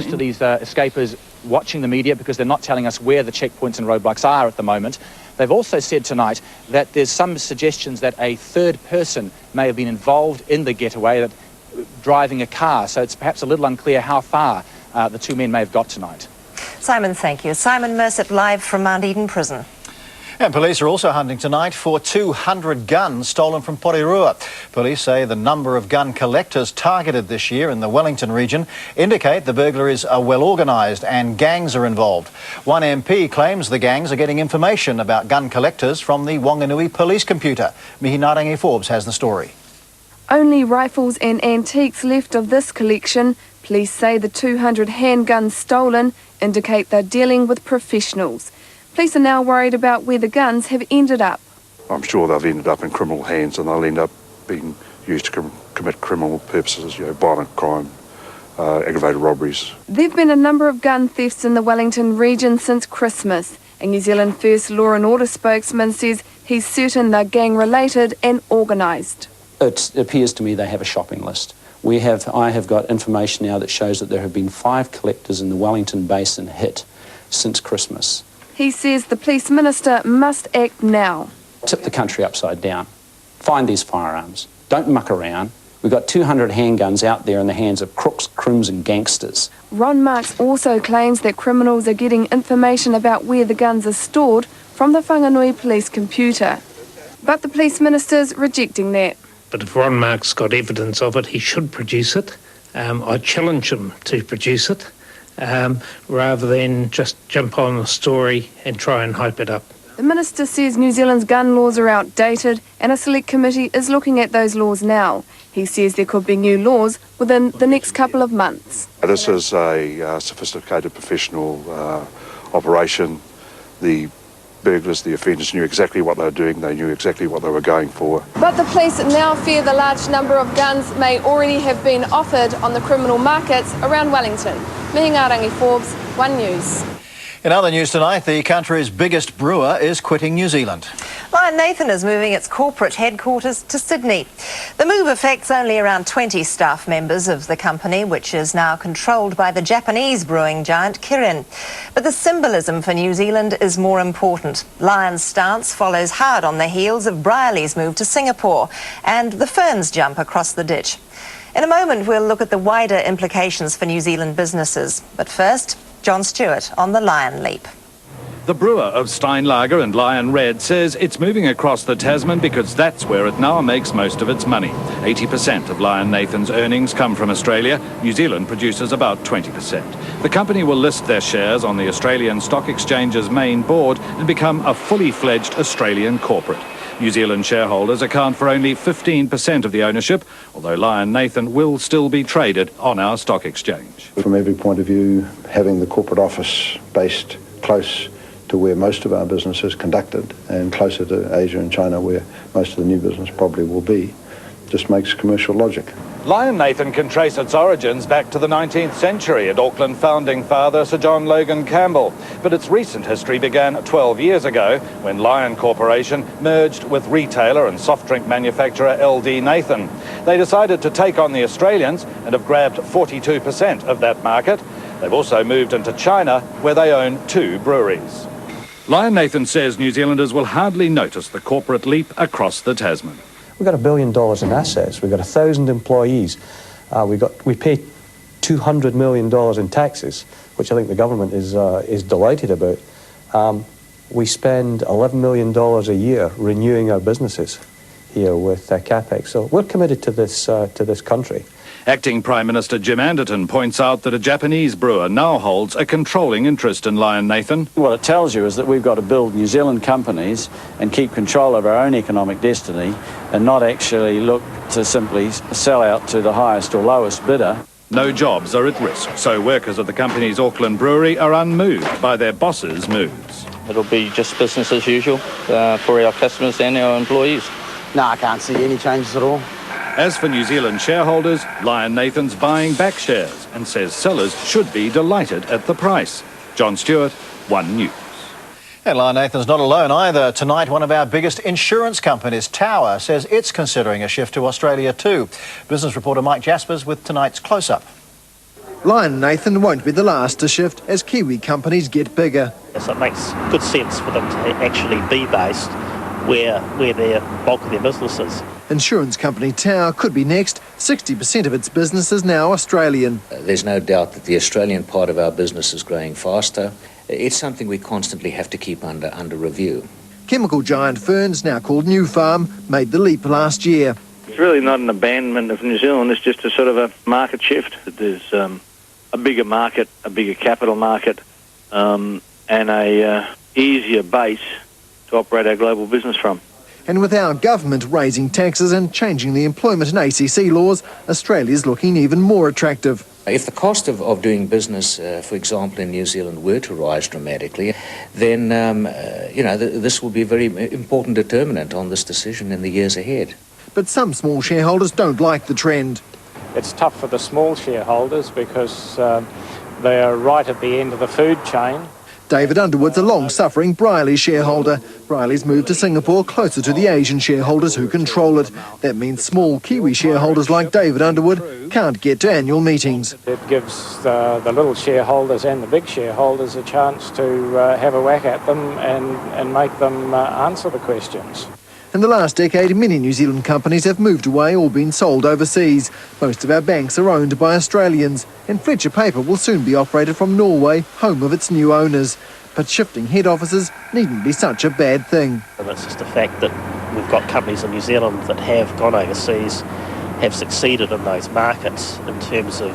most of these escapers watching the media because they're not telling us where the checkpoints and roadblocks are at the moment. They've also said tonight that there's some suggestions that a third person may have been involved in the getaway, that driving a car, so it's perhaps a little unclear how far the two men may have got tonight. Simon, thank you. Simon Mercett live from Mount Eden Prison. And police are also hunting tonight for 200 guns stolen from Porirua. Police say the number of gun collectors targeted this year in the Wellington region indicate the burglaries are well organised and gangs are involved. One MP claims the gangs are getting information about gun collectors from the Wanganui police computer. Mihinarangi Forbes has the story. Only rifles and antiques left of this collection. Police say the 200 handguns stolen indicate they're dealing with professionals. Police are now worried about where the guns have ended up. I'm sure they've ended up in criminal hands and they'll end up being used to commit criminal purposes, violent crime, aggravated robberies. There have been a number of gun thefts in the Wellington region since Christmas. A New Zealand First Law and Order spokesman says he's certain they're gang-related and organised. It appears to me they have a shopping list. I have got information now that shows that there have been 5 collectors in the Wellington Basin hit since Christmas. He says the police minister must act now. Tip the country upside down. Find these firearms. Don't muck around. We've got 200 handguns out there in the hands of crooks, crims and gangsters. Ron Marks also claims that criminals are getting information about where the guns are stored from the Whanganui police computer. But the police minister's rejecting that. But if Ron Marks got evidence of it, he should produce it. I challenge him to produce it. Rather than just jump on a story and try and hype it up. The minister says New Zealand's gun laws are outdated and a select committee is looking at those laws now. He says there could be new laws within the next couple of months. This is a sophisticated professional operation. The burglars, the offenders knew exactly what they were doing, they knew exactly what they were going for. But the police now fear the large number of guns may already have been offered on the criminal markets around Wellington. Mihinarangi Forbes, One News. In other news tonight, the country's biggest brewer is quitting New Zealand. Lion Nathan is moving its corporate headquarters to Sydney. The move affects only around 20 staff members of the company, which is now controlled by the Japanese brewing giant Kirin. But the symbolism for New Zealand is more important. Lion's stance follows hard on the heels of Brierley's move to Singapore and the Ferns jump across the ditch. In a moment, we'll look at the wider implications for New Zealand businesses. But first, John Stewart on the Lion Leap. The brewer of Steinlager and Lion Red says it's moving across the Tasman because that's where it now makes most of its money. 80% of Lion Nathan's earnings come from Australia. New Zealand produces about 20%. The company will list their shares on the Australian Stock Exchange's main board and become a fully fledged Australian corporate. New Zealand shareholders account for only 15% of the ownership, although Lion Nathan will still be traded on our stock exchange. From every point of view, having the corporate office based close to where most of our business is conducted and closer to Asia and China where most of the new business probably will be, just makes commercial logic. Lion Nathan can trace its origins back to the 19th century and Auckland founding father Sir John Logan Campbell. But its recent history began 12 years ago when Lion Corporation merged with retailer and soft drink manufacturer LD Nathan. They decided to take on the Australians and have grabbed 42% of that market. They've also moved into China, where they own 2 breweries. Lion Nathan says New Zealanders will hardly notice the corporate leap across the Tasman. We've got $1 billion in assets. We've got 1,000 employees. We pay $200 million in taxes, which I think the government is delighted about. We spend $11 million a year renewing our businesses here with capex. So we're committed to this country. Acting Prime Minister Jim Anderton points out that a Japanese brewer now holds a controlling interest in Lion Nathan. What it tells you is that we've got to build New Zealand companies and keep control of our own economic destiny and not actually look to simply sell out to the highest or lowest bidder. No jobs are at risk, so workers at the company's Auckland brewery are unmoved by their boss's moves. It'll be just business as usual for our customers and our employees. No, I can't see any changes at all. As for New Zealand shareholders, Lion Nathan's buying back shares and says sellers should be delighted at the price. John Stewart, One News. And Lion Nathan's not alone either. Tonight, one of our biggest insurance companies, Tower, says it's considering a shift to Australia too. Business reporter Mike Jaspers with tonight's close-up. Lion Nathan won't be the last to shift as Kiwi companies get bigger. So it makes good sense for them to actually be based where their bulk of their business is. Insurance company Tower could be next. 60% of its business is now Australian. There's no doubt that the Australian part of our business is growing faster. It's something we constantly have to keep under review. Chemical giant Fern's, now called New Farm, made the leap last year. It's really not an abandonment of New Zealand, it's just a sort of a market shift. There's a bigger market, a bigger capital market, and a easier base to operate our global business from. And with our government raising taxes and changing the employment and ACC laws, Australia's looking even more attractive. If the cost of doing business, for example, in New Zealand were to rise dramatically, then, this will be a very important determinant on this decision in the years ahead. But some small shareholders don't like the trend. It's tough for the small shareholders because they are right at the end of the food chain. David Underwood's a long-suffering Briley shareholder. Briley's moved to Singapore closer to the Asian shareholders who control it. That means small Kiwi shareholders like David Underwood can't get to annual meetings. It gives the little shareholders and the big shareholders a chance to have a whack at them and make them answer the questions. In the last decade, many New Zealand companies have moved away or been sold overseas. Most of our banks are owned by Australians, and Fletcher Paper will soon be operated from Norway, home of its new owners. But shifting head offices needn't be such a bad thing. And it's just the fact that we've got companies in New Zealand that have gone overseas, have succeeded in those markets in terms of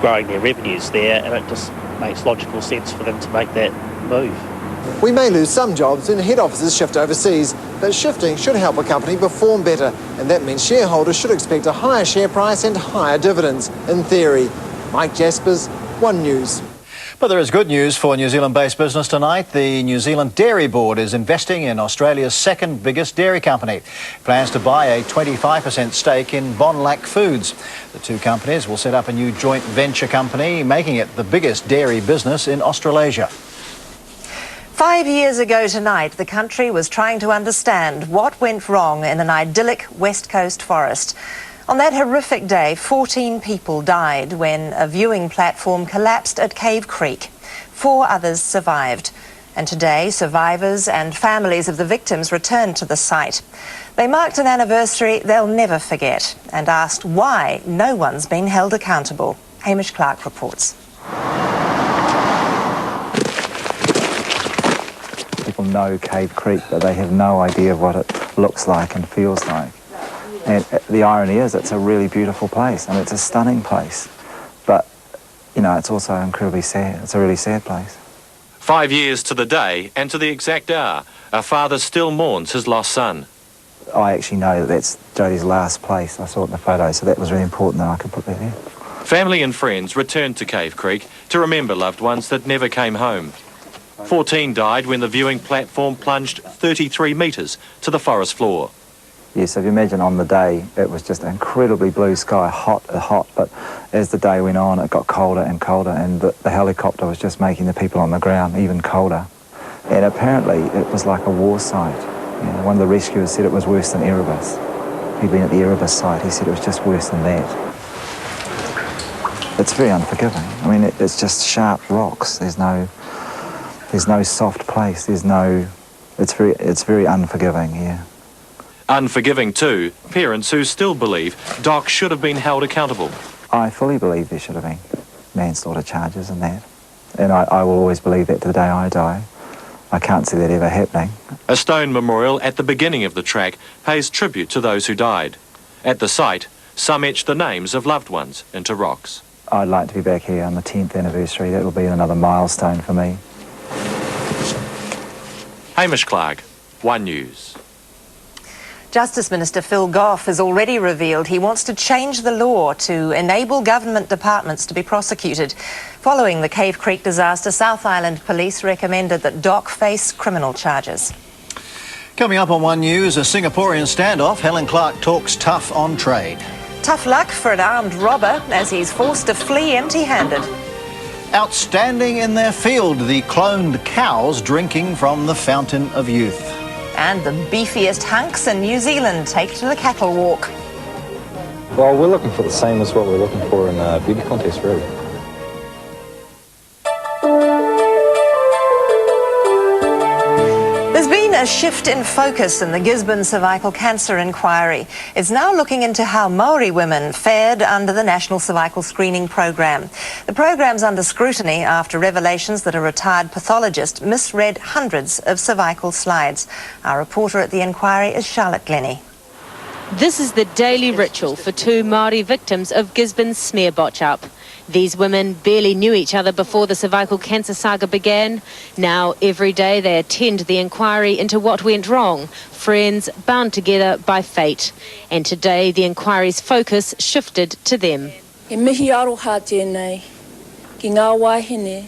growing their revenues there, and it just makes logical sense for them to make that move. We may lose some jobs when head offices shift overseas, but shifting should help a company perform better, and that means shareholders should expect a higher share price and higher dividends, in theory. Mike Jaspers, One News. But there is good news for New Zealand-based business tonight. The New Zealand Dairy Board is investing in Australia's second biggest dairy company. It plans to buy a 25% stake in Bonlac Foods. The two companies will set up a new joint venture company, making it the biggest dairy business in Australasia. 5 years ago tonight, the country was trying to understand what went wrong in an idyllic West Coast forest. On that horrific day, 14 people died when a viewing platform collapsed at Cave Creek. 4 others survived. And today, survivors and families of the victims returned to the site. They marked an anniversary they'll never forget and asked why no one's been held accountable. Hamish Clark reports. People know Cave Creek, but they have no idea what it looks like and feels like. And the irony is it's a really beautiful place and it's a stunning place. But, it's also incredibly sad. It's a really sad place. 5 years to the day and to the exact hour, a father still mourns his lost son. I actually know that that's Jodie's last place. I saw it in the photo, so that was really important that I could put that there. Family and friends returned to Cave Creek to remember loved ones that never came home. 14 died when the viewing platform plunged 33 metres to the forest floor. Yes, if you imagine on the day, it was just incredibly blue sky, hot, but as the day went on, it got colder and colder, and the helicopter was just making the people on the ground even colder. And apparently, it was like a war site. One of the rescuers said it was worse than Erebus. He'd been at the Erebus site, he said it was just worse than that. It's very unforgiving. I mean, it's just sharp rocks. There's no soft place. It's very unforgiving, yeah. Unforgiving too, parents who still believe Doc should have been held accountable. I fully believe there should have been manslaughter charges and that. And I will always believe that to the day I die. I can't see that ever happening. A stone memorial at the beginning of the track pays tribute to those who died. At the site, some etch the names of loved ones into rocks. I'd like to be back here on the 10th anniversary. That will be another milestone for me. Hamish Clark, One News. Justice Minister Phil Goff has already revealed he wants to change the law to enable government departments to be prosecuted. Following the Cave Creek disaster, South Island Police recommended that Doc face criminal charges. Coming up on One News, a Singaporean standoff. Helen Clark talks tough on trade. Tough luck for an armed robber as he's forced to flee empty-handed. Outstanding in their field, the cloned cows drinking from the fountain of youth. And the beefiest hunks in New Zealand take to the cattle walk. Well, we're looking for the same as what we're looking for in a beauty contest, really. a shift in focus in the Gisborne cervical cancer inquiry. It's now looking into how Maori women fared under the National Cervical Screening Program. The program's under scrutiny after revelations that a retired pathologist misread hundreds of cervical slides. Our reporter at the inquiry is Charlotte Glennie. This is the daily ritual for two Māori victims of Gisborne's smear botch-up. These women barely knew each other before the cervical cancer saga began. Now, every day they attend the inquiry into what went wrong, friends bound together by fate. And today the inquiry's focus shifted to them. E mihi aroha tēnei, ki ngā wāhine,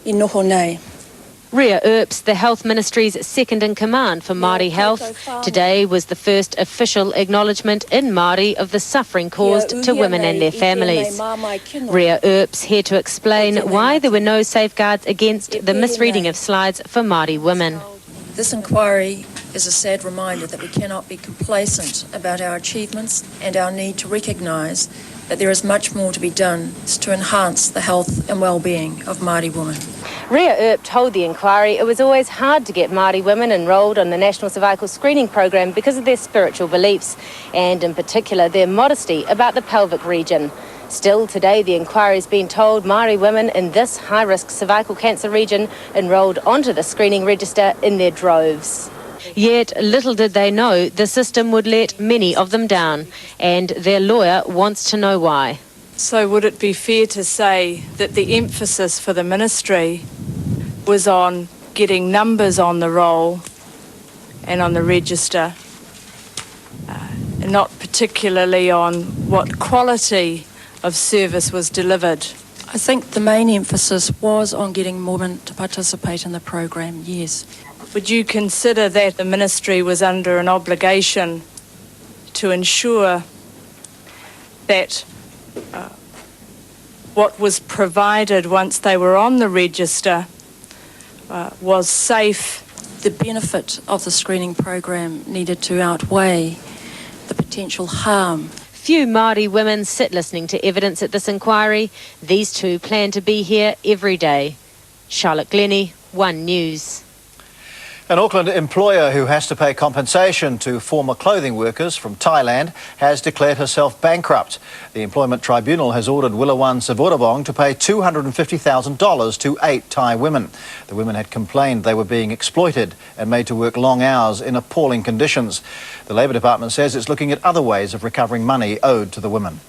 I noho nei. Ria Earps, the Health Ministry's second-in-command for Māori health, today was the first official acknowledgement in Māori of the suffering caused to women and their families. Ria Earps here to explain why there were no safeguards against the misreading of slides for Māori women. This inquiry is a sad reminder that we cannot be complacent about our achievements and our need to recognise that there is much more to be done to enhance the health and well-being of Māori women. Ria Earp told the inquiry it was always hard to get Māori women enrolled on the National Cervical Screening Program because of their spiritual beliefs, and in particular their modesty about the pelvic region. Still, today the inquiry's been told Māori women in this high-risk cervical cancer region enrolled onto the screening register in their droves. Yet, little did they know the system would let many of them down, and their lawyer wants to know why. So would it be fair to say that the emphasis for the ministry was on getting numbers on the roll and on the register, and not particularly on what quality of service was delivered? I think the main emphasis was on getting women to participate in the program, yes. Would you consider that the ministry was under an obligation to ensure that what was provided once they were on the register was safe? The benefit of the screening program needed to outweigh the potential harm. Few Māori women sit listening to evidence at this inquiry. These two plan to be here every day. Charlotte Glennie, One News. An Auckland employer who has to pay compensation to former clothing workers from Thailand has declared herself bankrupt. The Employment Tribunal has ordered Wilawan Sivorabong to pay $250,000 to 8 Thai women. The women had complained they were being exploited and made to work long hours in appalling conditions. The Labour Department says it's looking at other ways of recovering money owed to the women.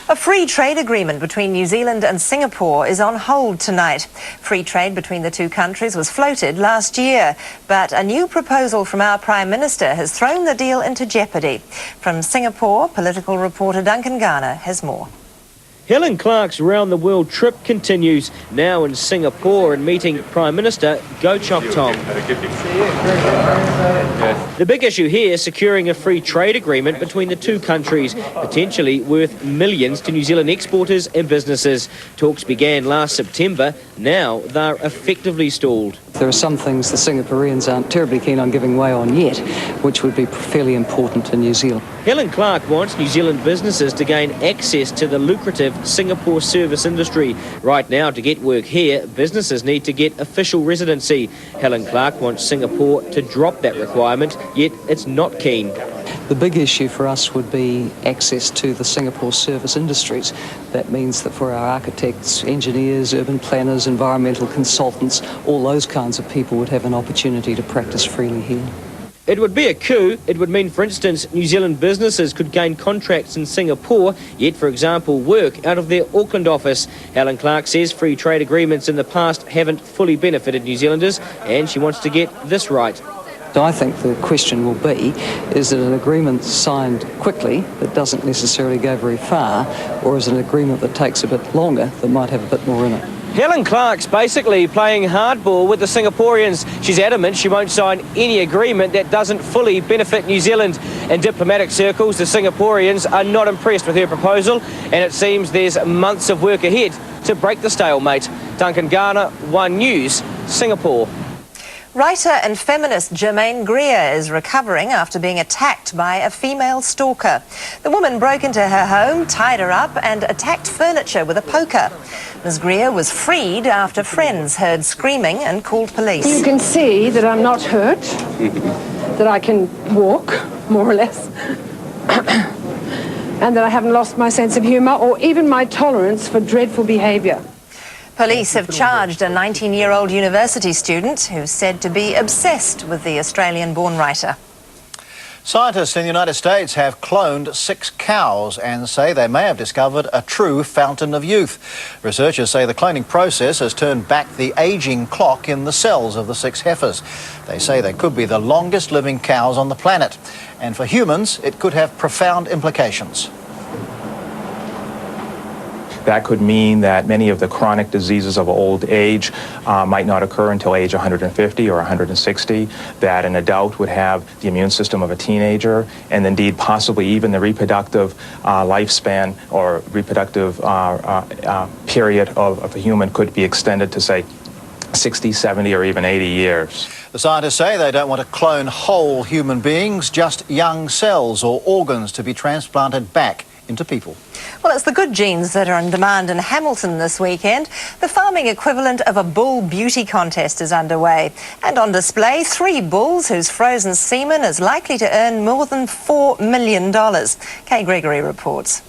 A free trade agreement between New Zealand and Singapore is on hold tonight. Free trade between the two countries was floated last year, but a new proposal from our Prime Minister has thrown the deal into jeopardy. From Singapore, political reporter Duncan Garner has more. Helen Clark's round-the-world trip continues, now in Singapore and meeting Prime Minister Goh Chok Tong. The big issue here, securing a free trade agreement between the two countries, potentially worth millions to New Zealand exporters and businesses. Talks began last September. Now they're effectively stalled. There are some things the Singaporeans aren't terribly keen on giving way on yet, which would be fairly important to New Zealand. Helen Clark wants New Zealand businesses to gain access to the lucrative Singapore service industry. Right now, to get work here, businesses need to get official residency. Helen Clark wants Singapore to drop that requirement, yet it's not keen. The big issue for us would be access to the Singapore service industries. That means that for our architects, engineers, urban planners, environmental consultants, all those kinds of people would have an opportunity to practice freely here. It would be a coup. It would mean, for instance, New Zealand businesses could gain contracts in Singapore, yet, for example, work out of their Auckland office. Helen Clark says free trade agreements in the past haven't fully benefited New Zealanders, and she wants to get this right. So I think the question will be, is it an agreement signed quickly that doesn't necessarily go very far, or is it an agreement that takes a bit longer that might have a bit more in it? Helen Clark's basically playing hardball with the Singaporeans. She's adamant she won't sign any agreement that doesn't fully benefit New Zealand. In diplomatic circles, the Singaporeans are not impressed with her proposal, and it seems there's months of work ahead to break the stalemate. Duncan Garner, One News, Singapore. Writer and feminist Germaine Greer is recovering after being attacked by a female stalker. The woman broke into her home, tied her up and attacked furniture with a poker. Ms. Greer was freed after friends heard screaming and called police. You can see that I'm not hurt, that I can walk, more or less, and that I haven't lost my sense of humour or even my tolerance for dreadful behaviour. Police have charged a 19-year-old university student who's said to be obsessed with the Australian-born writer. Scientists in the United States have cloned 6 cows and say they may have discovered a true fountain of youth. Researchers say the cloning process has turned back the ageing clock in the cells of the 6 heifers. They say they could be the longest living cows on the planet. And for humans, it could have profound implications. That could mean that many of the chronic diseases of old age might not occur until age 150 or 160, that an adult would have the immune system of a teenager, and indeed possibly even the reproductive lifespan or reproductive period of a human could be extended to, say, 60, 70, or even 80 years. The scientists say they don't want to clone whole human beings, just young cells or organs to be transplanted back into people. Well, it's the good genes that are in demand in Hamilton this weekend. The farming equivalent of a bull beauty contest is underway. And on display, 3 bulls whose frozen semen is likely to earn more than $4 million. Kay Gregory reports.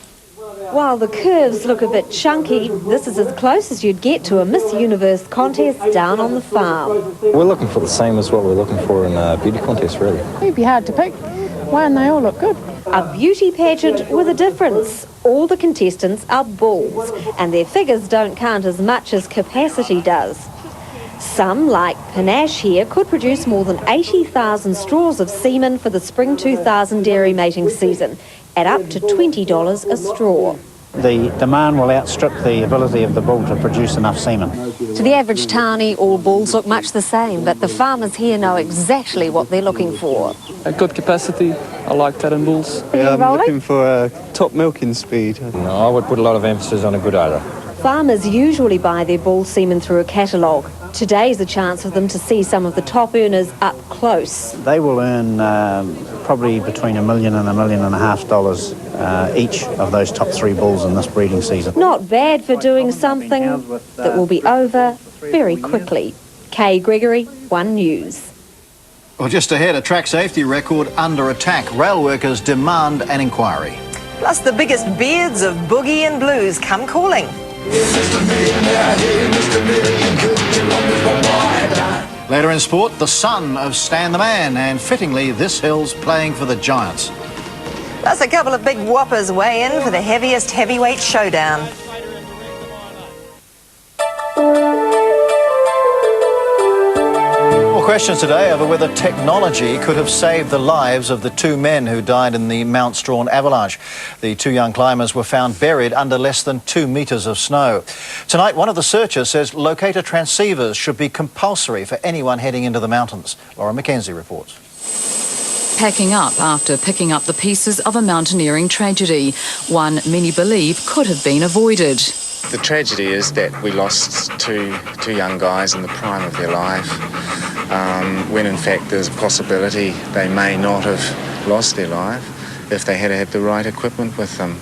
While the curves look a bit chunky, this is as close as you'd get to a Miss Universe contest down on the farm. We're looking for the same as what we're looking for in a beauty contest, really. It'd be hard to pick one, they all look good. A beauty pageant with a difference. All the contestants are bulls, and their figures don't count as much as capacity does. Some, like Panache here, could produce more than 80,000 straws of semen for the spring 2000 dairy mating season, at up to $20 a straw. The demand will outstrip the ability of the bull to produce enough semen. To the average townie, all bulls look much the same, but the farmers here know exactly what they're looking for. A good capacity, I like that in bulls. I'm looking for a top milking speed. No, I would put a lot of emphasis on a good udder. Farmers usually buy their bull semen through a catalogue. Today's a chance for them to see some of the top earners up close. They will earn probably between $1 million and $1.5 million each of those top 3 bulls in this breeding season. Not bad for doing something that will be over very quickly. Kay Gregory, One News. Well, just ahead, a track safety record under attack. Rail workers demand an inquiry. Plus, the biggest beards of boogie and blues come calling. Later in sport, the son of Stan the Man, and fittingly, this hill's playing for the Giants. Plus, a couple of big whoppers weigh in for the heaviest heavyweight showdown. More questions today over whether technology could have saved the lives of the 2 men who died in the Mount Strawn avalanche. The 2 young climbers were found buried under less than 2 metres of snow. Tonight, one of the searchers says locator transceivers should be compulsory for anyone heading into the mountains. Laura McKenzie reports. Packing up after picking up the pieces of a mountaineering tragedy, one many believe could have been avoided. The tragedy is that we lost two young guys in the prime of their life, when in fact there's a possibility they may not have lost their life if they had had the right equipment with them.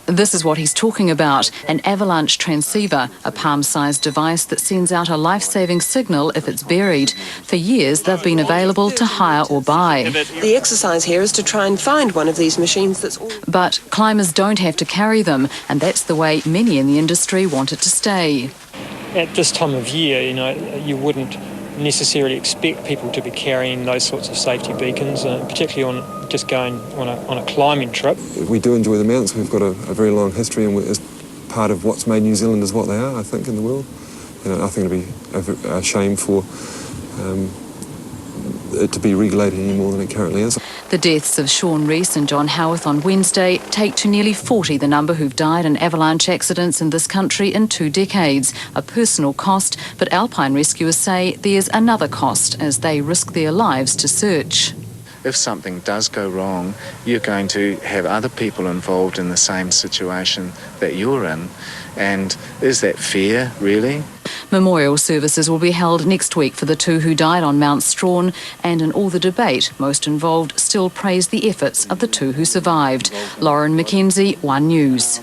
This is what he's talking about, an avalanche transceiver, a palm-sized device that sends out a life-saving signal if it's buried. For years, they've been available to hire or buy. The exercise here is to try and find one of these machines that's... But climbers don't have to carry them, and that's the way many in the industry want it to stay. At this time of year, you wouldn't necessarily expect people to be carrying those sorts of safety beacons, particularly on just going on a climbing trip. We do enjoy the mountains. We've got a very long history, and as part of what's made New Zealand is what they are, I think, in the world. I think it'd be a shame for it to be regulated any more than it currently is. The deaths of Sean Rees and John Howarth on Wednesday take to nearly 40 the number who've died in avalanche accidents in this country in 2 decades. A personal cost, but alpine rescuers say there's another cost as they risk their lives to search. If something does go wrong, you're going to have other people involved in the same situation that you're in. And is that fair, really? Memorial services will be held next week for the two who died on Mount Strawn, and in all the debate, most involved still praised the efforts of the two who survived. Lauren McKenzie, One News.